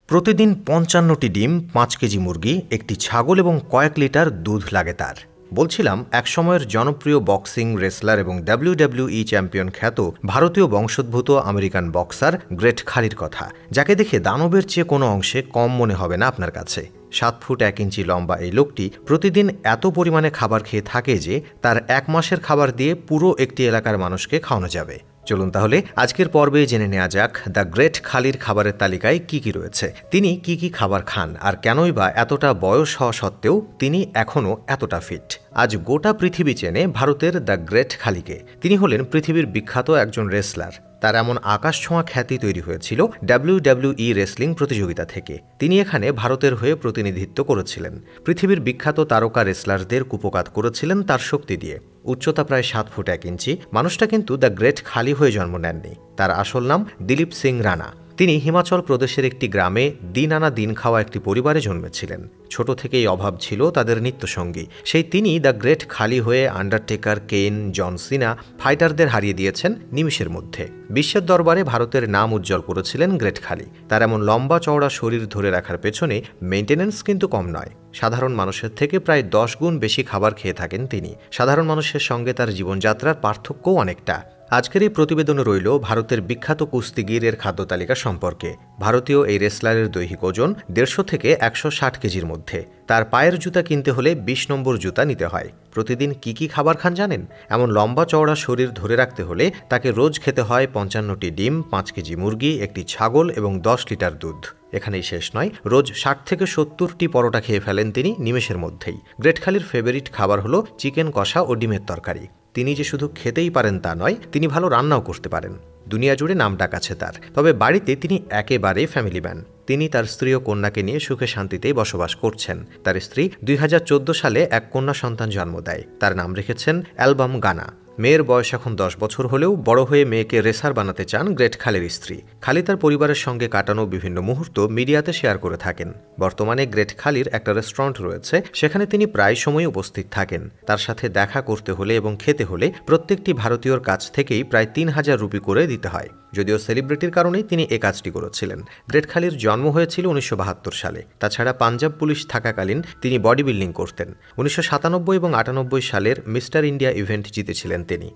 প্রতিদিন ৫৫টি ডিম, ৫ কেজি মুরগি, একটি ছাগল এবং কয়েক লিটার দুধ লাগে তার। বলছিলাম একসময়ের জনপ্রিয় বক্সিং রেসলার এবং WWE চ্যাম্পিয়ন খ্যাত ভারতীয় বংশোদ্ভূত আমেরিকান বক্সার গ্রেট খালির কথা, যাকে দেখে দানবের চেয়ে কোনো অংশে কম মনে হবে না আপনার কাছে। ৭ ফুট ১ ইঞ্চি লম্বা এই লোকটি প্রতিদিন এত পরিমাণে খাবার খেয়ে থাকে যে তার ১ মাসের খাবার দিয়ে পুরো একটি এলাকার মানুষকে খাওয়ানো যাবে। চলুন তাহলে আজকের পর্বে জেনে নেওয়া যাক দ্য গ্রেট খালির খাবারের তালিকায় কি কি রয়েছে, তিনি কি কি খাবার খান, আর কেনই বা এতটা বয়স হওয়া সত্ত্বেও তিনি এখনও এতটা ফিট। আজ গোটা পৃথিবী চেনে ভারতের দ্য গ্রেট খালিকে। তিনি হলেন পৃথিবীর বিখ্যাত একজন রেসলার। তার এমন আকাশছোঁয়া খ্যাতি তৈরি হয়েছিল WWE রেসলিং প্রতিযোগিতা থেকে। তিনি এখানে ভারতের হয়ে প্রতিনিধিত্ব করেছিলেন। পৃথিবীর বিখ্যাত তারকা রেসলারদের কুপকাত করেছিলেন তার শক্তি দিয়ে। উচ্চতা প্রায় ৭ ফুট ১ ইঞ্চি। মানুষটা কিন্তু দ্য গ্রেট খালি হয়ে জন্ম নেননি। তার আসল নাম দিলীপ সিং রানা। তিনি হিমাচল প্রদেশের একটি গ্রামে দিন আনা দিন খাওয়া একটি পরিবারে জন্মেছিলেন। ছোট থেকেই অভাব ছিল তাদের নিত্যসঙ্গী। সেই তিনি দ্য গ্রেট খালি হয়ে আন্ডারটেকার, কেন, জন সিনা ফাইটারদের হারিয়ে দিয়েছেন নিমিষের মধ্যে। বিশ্বের দরবারে ভারতের নাম উজ্জ্বল করেছিলেন গ্রেট খালি। তার এমন লম্বা চওড়া শরীর ধরে রাখার পেছনে মেইনটেনেন্স কিন্তু কম নয়। সাধারণ মানুষের থেকে প্রায় ১০ গুণ বেশি খাবার খেয়ে থাকেন তিনি। সাধারণ মানুষের সঙ্গে তার জীবনযাত্রার পার্থক্যও অনেকটা। আজকের এই প্রতিবেদনে রইল ভারতের বিখ্যাত কুস্তিগিরের খাদ্য তালিকা সম্পর্কে। ভারতীয় এই রেসলারের দৈহিক ওজন ১৫০ থেকে ১৬০ কেজির মধ্যে। তার পায়ের জুতা কিনতে হলে ২০ নম্বর জুতা নিতে হয়। প্রতিদিন কি কি খাবার খান জানেন? এমন লম্বা চওড়া শরীর ধরে রাখতে হলে তাকে রোজ খেতে হয় ৫৫টি ডিম, ৫ কেজি মুরগি, একটি ছাগল এবং ১০ লিটার দুধ। এখানেই শেষ নয়, রোজ ৬০ থেকে ৭০টি পরোটা খেয়ে ফেলেন তিনি নিমেষের মধ্যেই। গ্রেট খালির ফেভারিট খাবার হলো চিকেন কষা ও ডিমের তরকারি। তিনি যে শুধু খেতেই পারেন তা নয়, তিনি ভালো রান্নাও করতে পারেন। দুনিয়া জুড়ে নামডাক আছে তার। তবে বাড়িতে তিনি একেবারে ফ্যামিলি ম্যান। তিনি তার স্ত্রী ও কন্যাকে নিয়ে সুখে শান্তিতেই বসবাস করছেন। তার স্ত্রী ২০১৪ সালে এক কন্যা সন্তান জন্ম দেয়। তার নাম রেখেছেন অ্যালবাম গানা। মেয়ের বয়স এখন ১০ বছর হলেও বড় হয়ে মেয়েকে রেসার বানাতে চান গ্রেট খালির স্ত্রী। খালি তার পরিবারের সঙ্গে কাটানো বিভিন্ন মুহূর্ত মিডিয়াতে শেয়ার করে থাকেন। বর্তমানে গ্রেট খালির একটা রেস্টুরেন্ট রয়েছে, সেখানে তিনি প্রায় সময় উপস্থিত থাকেন। তার সাথে দেখা করতে হলে এবং খেতে হলে প্রত্যেকটি ভারতীয়র কাছ থেকেই প্রায় ৩,০০০ রুপি করে দিতে হয়। যদিও সেলিব্রিটির কারণেই তিনি এ কাজটি করেছিলেন। গ্রেট খালির জন্ম হয়েছিল ১৯৭২ সালে। তাছাড়া পাঞ্জাব পুলিশ থাকাকালীন তিনি বডি বিল্ডিং করতেন। ১৯৯৭ এবং ৯৮ সালের মিস্টার ইন্ডিয়া ইভেন্ট জিতেছিলেন তিনি।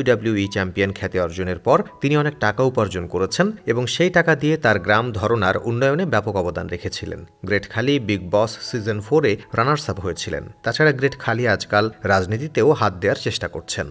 WWE চ্যাম্পিয়ন খ্যাতি অর্জনের পর তিনি অনেক টাকা উপার্জন করেছেন এবং সেই টাকা দিয়ে তার গ্রাম ধরনার উন্নয়নে ব্যাপক অবদান রেখেছিলেন। গ্রেট খালি বিগ বস সিজন 4-এ রানার্স আপ হয়েছিলেন। তাছাড়া গ্রেট খালি আজকাল রাজনীতিতেও হাত দেওয়ার চেষ্টা করছেন।